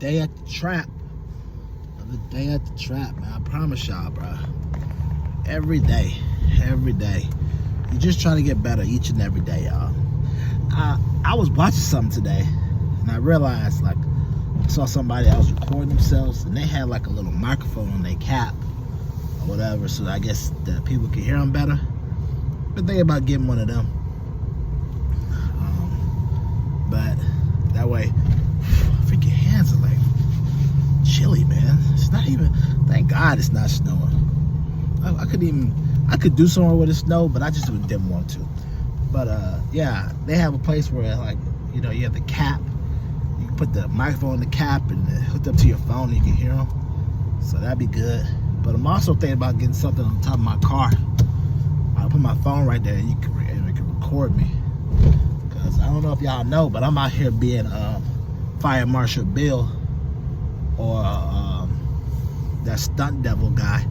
day at the trap. Another day at the trap, man. I promise y'all, bro. Every day. You just trying to get better each and every day, y'all. I was watching something today, and I realized, like, I saw somebody else recording themselves, and they had like a little microphone on their cap or whatever, so I guess the people can hear them better. But think about getting one of them. But that way, freaking hands are like chilly, man. It's not even. Thank God it's not snowing. I could do somewhere with the snow, but I just didn't want to. But yeah, they have a place where, like, you know, you have the cap. You can put the microphone in the cap and hook up to your phone and you can hear them. So that'd be good. But I'm also thinking about getting something on top of my car. I'll put my phone right there and it can record me. Because I don't know if y'all know, but I'm out here being Fire Marshal Bill, or that stunt devil guy.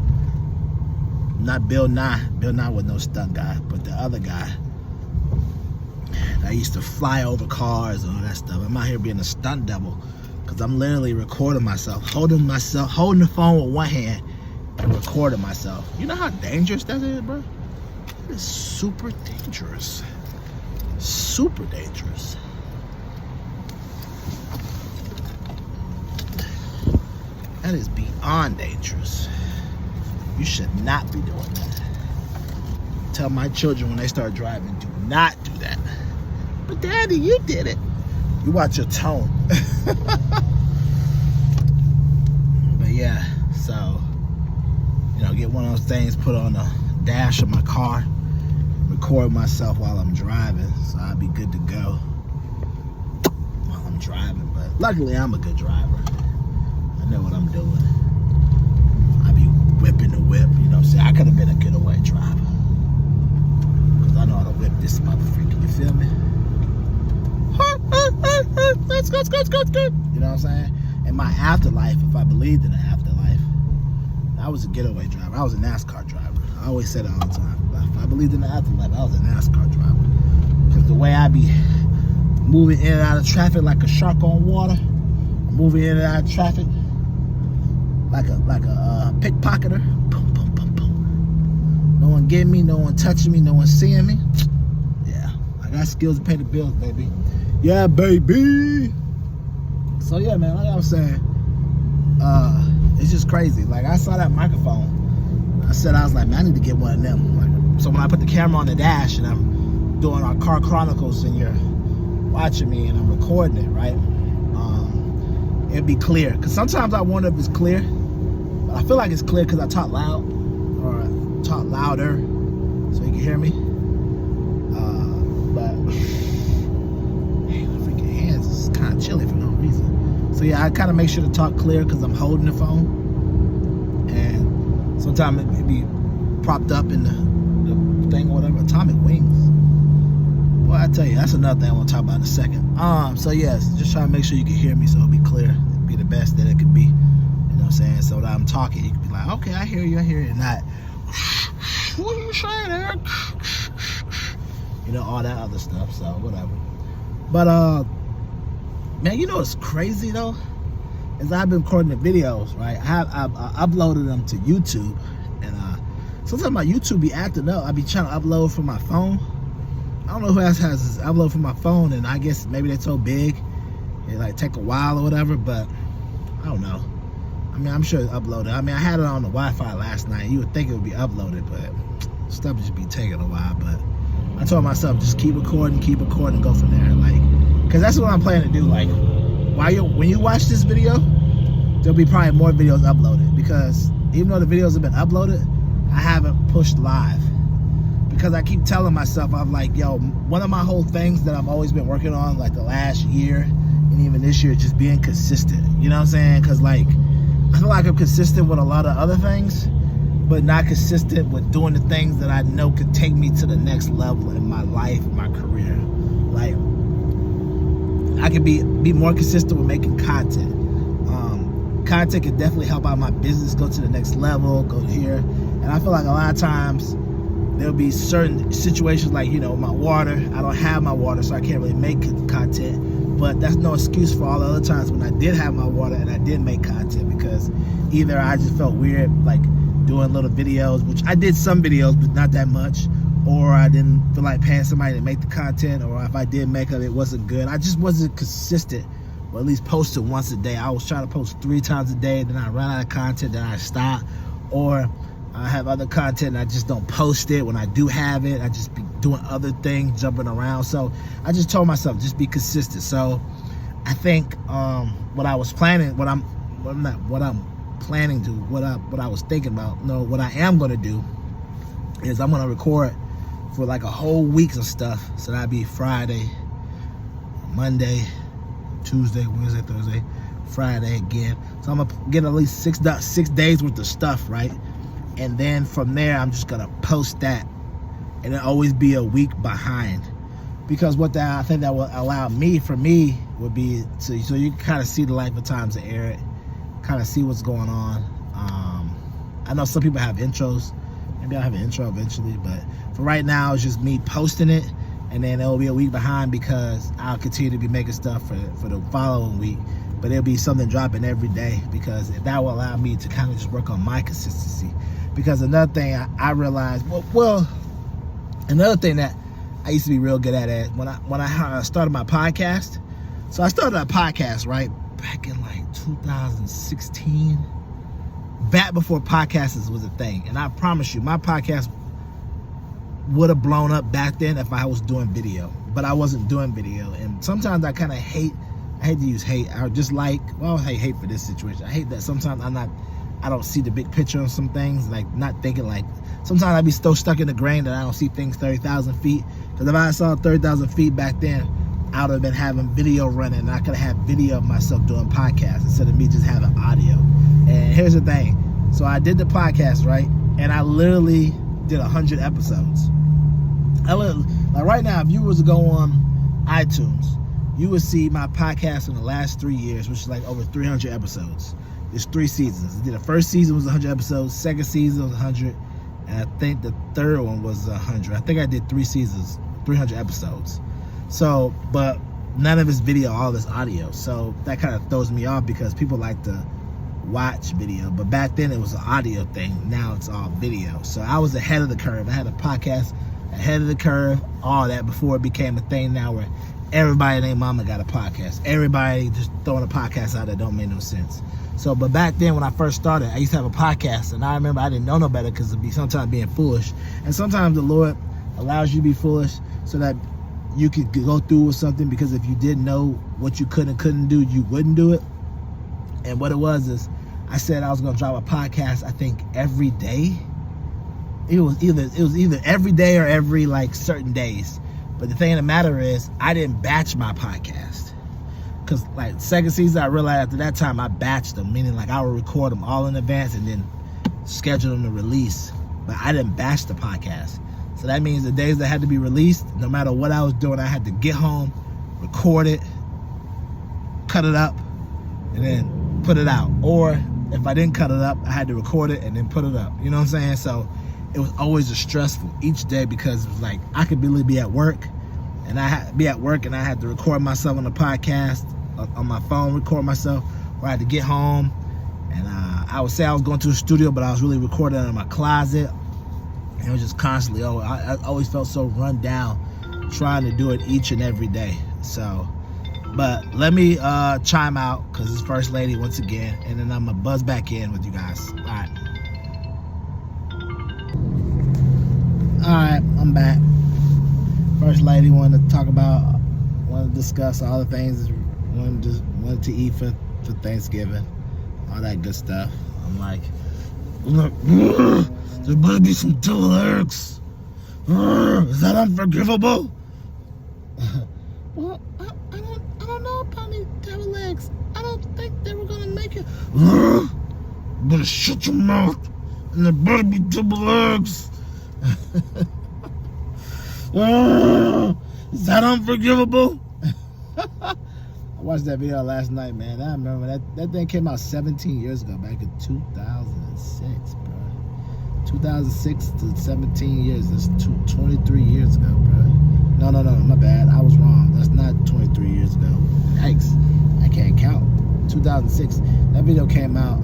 Not Bill Nye. Bill Nye was no stunt guy, but the other guy that used to fly over cars and all that stuff. I'm out here being a stunt devil because I'm literally recording myself, holding the phone with one hand and recording myself. You know how dangerous that is, bro? It is super dangerous. Super dangerous. That is beyond dangerous. You should not be doing that. Tell my children when they start driving, do not do that. But Daddy, you did it. You watch your tone. But yeah, so, you know, get one of those things, put on the dash of my car, record myself while I'm driving, so I'll be good to go while I'm driving. But luckily, I'm a good driver. I know what I'm doing. I be whipping the whip, you know what I'm saying? I could have been a getaway driver. Because I know how to whip this motherfucker, you feel me? Let's go. You know what I'm saying? In my afterlife, if I believed in the afterlife, I was a getaway driver. I was a NASCAR driver. I always say that all the time. But if I believed in the afterlife, I was a NASCAR driver. Because the way I be moving in and out of traffic like a shark on water, moving in and out of traffic like a pickpocketer. Boom, boom, boom, boom. No one getting me, no one touching me, no one seeing me. Yeah, I got skills to pay the bills, baby. Yeah, baby. So yeah, man, like I was saying, it's just crazy. Like, I saw that microphone. I was like, man, I need to get one of them. Like, so when I put the camera on the dash and I'm doing our Car Chronicles and you're watching me and I'm recording it, right? It'd be clear. Because sometimes I wonder if it's clear. But I feel like it's clear because I talk loud, or talk louder so you can hear me. But man, my freaking hands is kind of chilly for no reason. So yeah, I kind of make sure to talk clear because I'm holding the phone, and sometimes it be propped up in the thing or whatever. Atomic wings. Well, I tell you, that's another thing I want to talk about in a second. So yes, just try to make sure you can hear me so it'll be clear. It'll be the best that it could be. You know what I'm saying? So that I'm talking, you can be like, okay, I hear you, and not, what are you saying, Eric? You know, all that other stuff, so whatever. But, man, you know what's crazy, though? Is I've been recording the videos, right? I've uploaded them to YouTube, and sometimes my YouTube be acting up. I be trying to upload from my phone. I don't know who else has this upload from my phone, and I guess maybe they're so big, it like take a while or whatever, but I don't know. I mean, I'm sure it's uploaded. I mean, I had it on the Wi-Fi last night. You would think it would be uploaded, but stuff just be taking a while. But I told myself, just keep recording, and go from there. Like, because that's what I'm planning to do. Like, when you watch this video, there'll be probably more videos uploaded, because even though the videos have been uploaded, I haven't pushed live. Because I keep telling myself, I'm like, yo, one of my whole things that I've always been working on, like the last year and even this year, just being consistent. You know what I'm saying? Because, like, I feel like I'm consistent with a lot of other things, but not consistent with doing the things that I know could take me to the next level in my life, my career. Like, I could be more consistent with making content. Content can definitely help out my business go to the next level, go here. And I feel like a lot of times there'll be certain situations like, you know, my water. I don't have my water, so I can't really make content. But that's no excuse for all the other times when I did have my water and I did make content, because either I just felt weird like doing little videos, which I did some videos but not that much, or I didn't feel like paying somebody to make the content, or if I did make it, it wasn't good. I just wasn't consistent, or at least posted once a day. I was trying to post 3 times a day, then I ran out of content, then I stopped, or I have other content and I just don't post it. When I do have it, I just be doing other things, jumping around. So I just told myself, just be consistent. So I think what I was planning, what I was thinking about, no, what I am going to do is I'm going to record for like a whole week of stuff. So that'd be Friday, Monday, Tuesday, Wednesday, Thursday, Friday again. So I'm gonna get at least 6 days worth of stuff, right? And then from there, I'm just gonna post that, and it'll always be a week behind. Because what I think that will allow me would be so you can kind of see the life of times of Eric, kind of see what's going on. I know some people have intros. Maybe I'll have an intro eventually, but for right now, it's just me posting it, and then it'll be a week behind because I'll continue to be making stuff for the following week. But it'll be something dropping every day, because that will allow me to kind of just work on my consistency. Because another thing I realized, another thing that I used to be real good at it when I started my podcast. So I started a podcast right back in like 2016, back before podcasts was a thing. And I promise you, my podcast would have blown up back then if I was doing video, but I wasn't doing video. And sometimes I kind of hate to use hate. I just like, well, I hate for this situation. I hate that sometimes I don't see the big picture on some things, like not thinking like, sometimes I be so stuck in the grain that I don't see things 30,000 feet. Because if I saw 30,000 feet back then, I would have been having video running, and I could have had video of myself doing podcasts instead of me just having audio. And here's the thing. So I did the podcast, right? And I literally did 100 episodes. Like right now, if you was to go on iTunes, you would see my podcast in the last 3 years, which is like over 300 episodes. There's 3 seasons. The first season was 100 episodes. Second season was 100. And I think the third one was 100. I think I did 3 seasons, 300 episodes. So, but none of it's video, all this audio. So that kind of throws me off because people like to watch video. But back then it was an audio thing. Now it's all video. So I was ahead of the curve. I had a podcast ahead of the curve, all that, before it became a thing now where everybody and their mama got a podcast. Everybody just throwing a podcast out that don't make no sense. So, but back then when I first started, I used to have a podcast, and I remember I didn't know no better because it'd be sometimes being foolish. And sometimes the Lord allows you to be foolish so that you could go through with something, because if you didn't know what you could and couldn't do, you wouldn't do it. And what it was is, I said I was gonna drop a podcast, I think every day. It was either every day or every like certain days. But the thing of the matter is, I didn't batch my podcast. Because like second season, I realized after that time I batched them, meaning like I would record them all in advance and then schedule them to release. But I didn't batch the podcast. So that means the days that had to be released, no matter what I was doing, I had to get home, record it, cut it up, and then put it out. Or if I didn't cut it up, I had to record it and then put it up. You know what I'm saying? So it was always stressful each day, because it was like I could really be at work, and I had to record myself on the podcast on my phone, record myself, or I had to get home, and I would say I was going to a studio, but I was really recording in my closet. And it was just constantly, I always felt so run down trying to do it each and every day. So, but let me chime out, because it's First Lady once again, and then I'm gonna buzz back in with you guys. All right, I'm back. First Lady wanted to discuss all the things wanted to eat for Thanksgiving, all that good stuff. I'm like, there better be some deviled eggs. Is that unforgivable? Well, I don't know about any deviled eggs. I don't think they were gonna make it. Better shut your mouth, and there better be deviled eggs. Is that unforgivable? I watched that video last night, man. I remember that thing came out 17 years ago, back in 2006, bro. 2006 to 17 years. That's 23 years ago, bro. No, my bad. I was wrong. That's not 23 years ago. 2006. That video came out.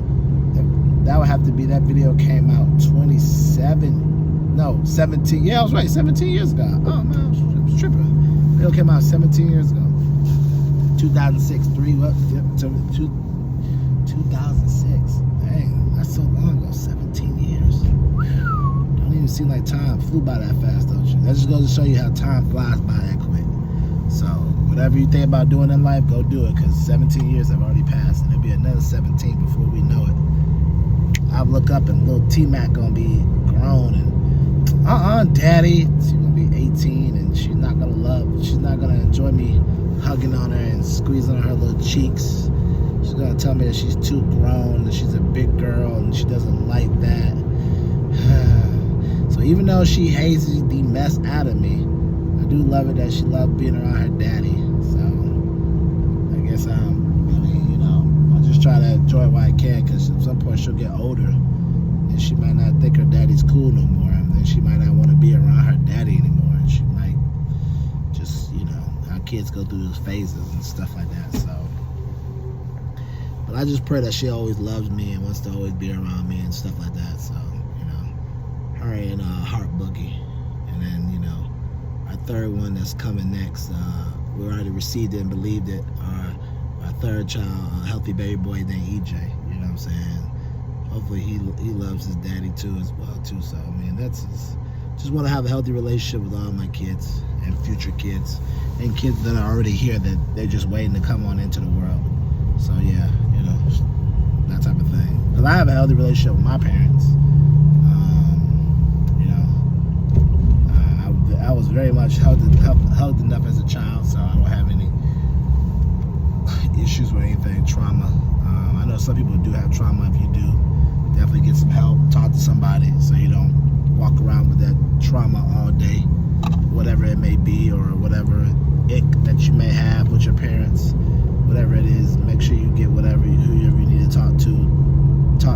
That would have to be, that video came out 17. Yeah, I was right, 17 years ago. Oh man, I was tripping. The video came out 17 years ago. 2006, 2006. Dang, that's so long ago. 17 years. Don't even seem like time flew by that fast, don't you? That just goes to show you how time flies by that quick. So whatever you think about doing in life, go do it, because 17 years have already passed, and it'll be another 17 before we know it. I'll look up and little T-Mac gonna be grown, and daddy, she's gonna be 18, and she's not gonna enjoy me hugging on her and squeezing on her little cheeks. She's gonna tell me that she's too grown, that she's a big girl, and she doesn't like that. So even though she hates the mess out of me, I do love it that she loves being around her daddy. So I guess I just try to enjoy it while I can, because at some point she'll get older and she might not think her daddy's cool no more, and then she might not want to be around her daddy anymore, and she might just, how kids go through those phases and stuff like that. So, but I just pray that she always loves me and wants to always be around me and stuff like that. So, her and Heart Boogie, and then our third one that's coming next, we already received it and believed it. Our third child, a healthy baby boy named EJ. You know what I'm saying? Hopefully he loves his daddy too as well too. So that's just want to have a healthy relationship with all my kids and future kids and kids that are already here that they're just waiting to come on into the world. So yeah, that type of thing. Because I have a healthy relationship with my parents. I was very much held enough as a child, so I don't have any issues with anything, trauma. I know some people do have trauma. If you do, definitely get some help, talk to somebody, so you don't walk around with that trauma all day, whatever it may be, or whatever ick that you may have with your parents, whatever it is. Make sure you get whoever you need to talk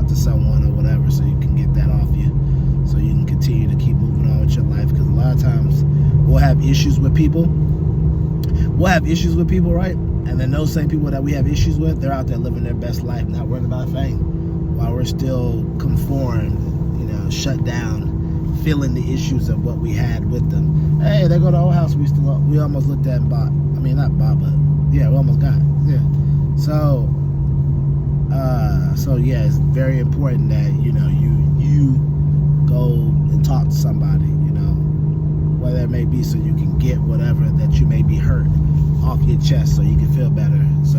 to someone or whatever, so you can get that off you, so you can continue to keep moving on with your life. Because a lot of times we'll have issues with people, right? And then those same people that we have issues with, they're out there living their best life, not worried about a thing, while we're still conformed, shut down, feeling the issues of what we had with them. Hey, they go to the old house we almost looked at and bought. I mean, not bought, but yeah, we almost got. Yeah. So yeah, it's very important that you go and talk to somebody, whether it may be so you can get whatever that you may be hurt off your chest, so you can feel better, so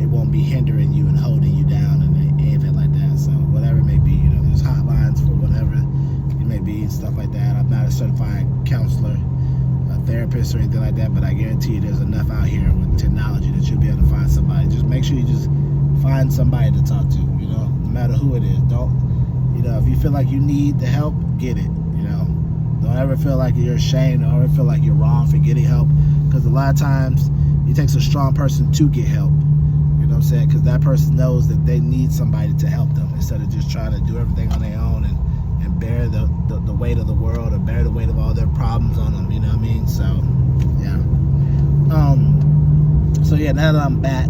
it won't be hindering you and holding you down and anything like that. So whatever it may be, there's hotlines for whatever it may be and stuff like that. I'm not a certified counselor, a therapist or anything like that, but I guarantee you there's enough out here with technology that you'll be able to find somebody. Just make sure you just find somebody to talk to, no matter who it is. Don't, if you feel like you need the help, get it. Don't ever feel like you're ashamed. Don't ever feel like you're wrong for getting help, because a lot of times it takes a strong person to get help. You know what I'm saying? Because that person knows that they need somebody to help them, instead of just trying to do everything on their own and bear the weight of the world, or bear the weight of all their problems on them. You know what I mean? So yeah. So yeah, now that I'm back,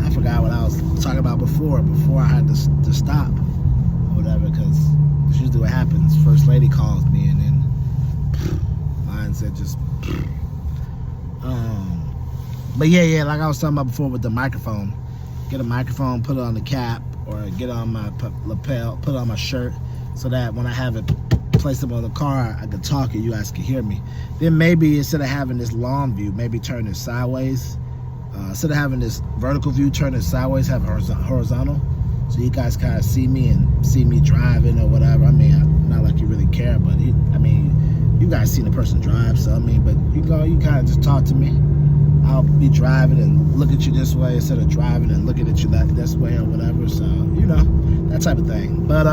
I forgot what I was talking about before I had to stop or whatever, because it's usually what happens. First lady calls me, and then mindset just but yeah, like I was talking about before with the microphone. Get a microphone, put it on the cap, or get it on my lapel, put it on my shirt, so that when I have it placed up on the car, I can talk and you guys can hear me. Then maybe instead of having this long view, maybe turn it sideways. Instead of having this vertical view, turn it sideways, have it horizontal, so you guys kind of see me and see me driving or whatever. I mean, not like you really care, but you guys see the person drive, so but you kind of just talk to me. I'll be driving and look at you this way instead of driving and looking at you this way or whatever. So that type of thing. But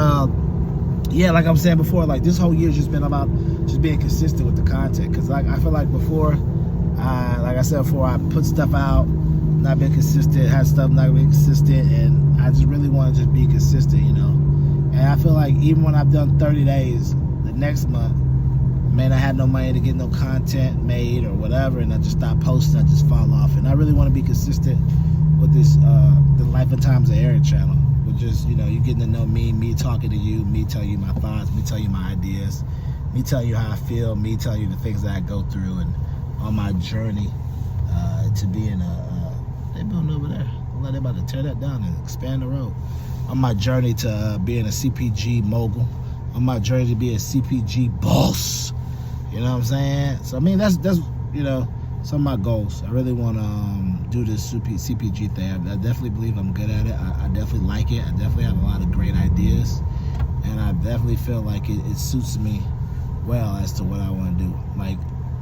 yeah, like I was saying before, like this whole year's just been about just being consistent with the content, because like I feel like before, like I said before, I put stuff out, not been consistent, had stuff not being consistent, and I just really want to just be consistent, And I feel like even when I've done 30 days, the next month, man, I had no money to get no content made or whatever, and I just stopped posting. I just fall off, and I really want to be consistent with this the Life and Times of Eric channel, with just, you know, you getting to know me talking to you, me tell you my thoughts, me tell you my ideas, me tell you how I feel, me tell you the things that I go through, and on my journey to being they building over there. They're about to tear that down and expand the road. On my journey to being a CPG mogul, on my journey to be a CPG boss. You know what I'm saying? So I mean, that's you know, some of my goals. I really want to do this CPG thing. I definitely believe I'm good at it. I definitely like it. I definitely have a lot of great ideas, and I definitely feel like it suits me well as to what I want to do.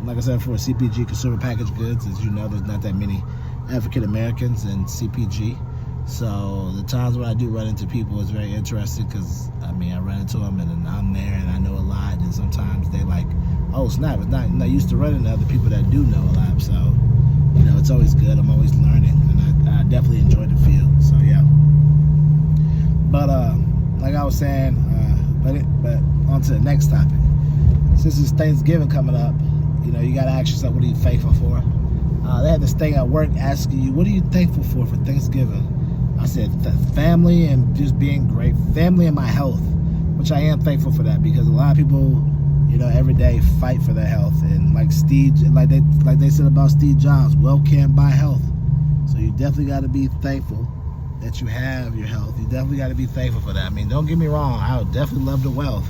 Like I said, for CPG, consumer packaged goods, as you know, there's not that many African Americans in CPG. So the times when I do run into people is very interesting, because I mean, I run into them and I'm there and I know a lot, and sometimes they like, oh snap, I'm not used to running to other people that do know a lot. So, you know, it's always good. I'm always learning, and I definitely enjoy the field. So yeah. But like I was saying, but on to the next topic. Since it's Thanksgiving coming up, you know, you gotta ask yourself, what are you thankful for? They had this thing at work asking you, what are you thankful for Thanksgiving? I said family and just being great. Family and my health, which I am thankful for that, because a lot of people, you know, every day fight for their health. And like they said about Steve Jobs, wealth can't buy health. So you definitely got to be thankful that you have your health. You definitely got to be thankful for that. I mean, don't get me wrong, I would definitely love the wealth,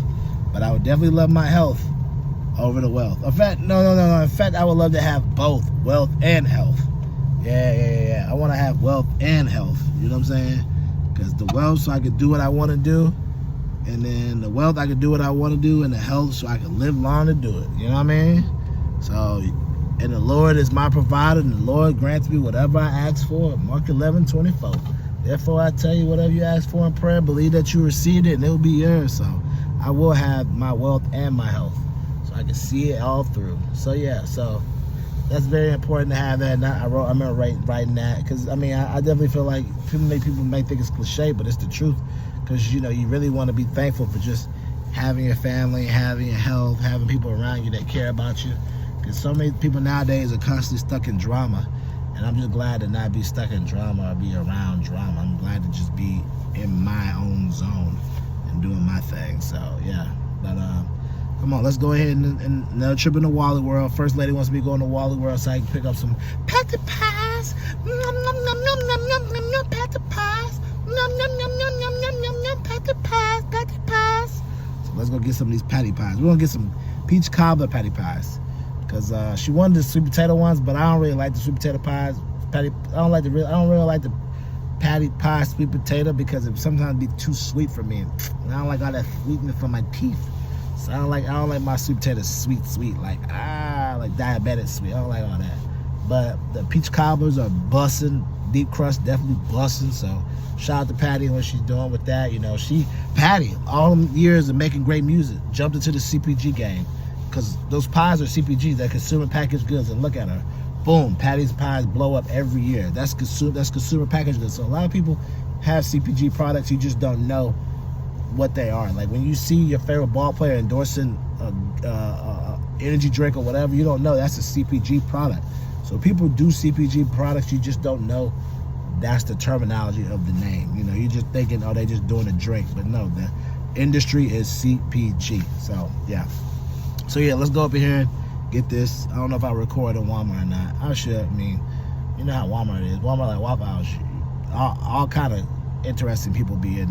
but I would definitely love my health over the wealth. In fact, no. In fact, I would love to have both wealth and health. Yeah. I want to have wealth and health. You know what I'm saying? Because the wealth, so I can do what I want to do, and then the wealth, I can do what I want to do, and the health, so I can live long to do it. You know what I mean? So, and the Lord is my provider, and the Lord grants me whatever I ask for. Mark 11:24. Therefore, I tell you, whatever you ask for in prayer, believe that you received it, and it will be yours. So, I will have my wealth and my health, so I can see it all through. So yeah, so that's very important to have that. And I remember writing that, because I mean, I definitely feel like people may think it's cliche, but it's the truth. Because, you know, you really want to be thankful for just having your family, having your health, having people around you that care about you. Because so many people nowadays are constantly stuck in drama, and I'm just glad to not be stuck in drama or be around drama. I'm glad to just be in my own zone and doing my thing. So yeah, but come on, let's go ahead and another trip in the Wally World. First lady wants me to go in the Wally World so I can pick up some patty pies. Nom nom nom nom nom nom nom nom patty pies. Nom nom nom nom nom nom nom nom patty pies, patty pies. So let's go get some of these patty pies. We're gonna get some peach cobbler patty pies, because she wanted the sweet potato ones, but I don't really like the sweet potato pies. I don't really like the patty pie sweet potato, because it sometimes be too sweet for me, and I don't like all that sweetness for my teeth. So I don't like my sweet potatoes sweet, like diabetic sweet. I don't like all that. But the peach cobblers are bussin', deep crust definitely bussin'. So shout out to Patty and what she's doing with that. You know, Patty, all them years of making great music, jumped into the CPG game, because those pies are CPGs, they're consumer packaged goods. And look at her, boom, Patty's pies blow up every year. That's consumer packaged goods. So a lot of people have CPG products, you just don't know what they are. Like when you see your favorite ball player endorsing energy drink or whatever, you don't know that's a CPG product. So people do CPG products, you just don't know that's the terminology of the name. You know, you're just thinking, oh, they just doing a drink, but no, the industry is CPG. So yeah, let's go up in here and get this. I don't know if I record at Walmart or not. I should. I mean, you know how Walmart is. Walmart, like Waffle House, all kind of interesting people be in there.